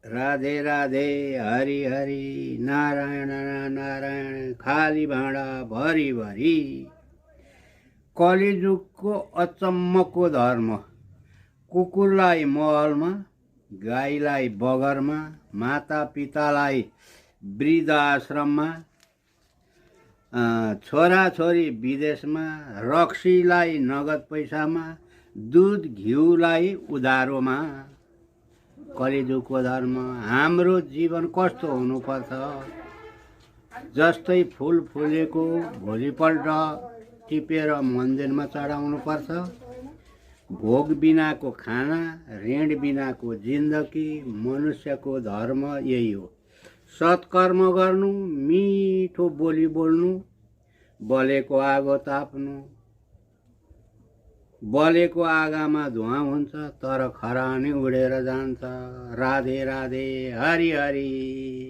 राधे राधे हरि हरि नारायण नारायण खाली भाँडा भरी भरी। कलिजुगको अचम्मको धर्म। कुकुरलाई महलमा, गाईलाई बगरमा, माता पितालाई वृद्धाश्रममा, छोराछोरी विदेशमा, रक्सीलाई नगद पैसामा, दुध घिउलाई उधारोमा। कलिजुगको धर्म। हाम्रो जीवन कस्तो हुनुपर्छ? जस्तै फुल फुलेको भोलिपल्ट टिपेर मन्दिरमा चढाउनुपर्छ। भोग बिनाको खाना, ऋण बिनाको जिन्दगी। मनुष्यको धर्म यही हो। सत्कर्म गर्नु, मिठो बोली बोल्नु, बलेको आगो ताप्नु। बलेको आगामा धुवाँ हुन्छ तर खरानी उडेर जान्छ। राधे राधे हरि हरि।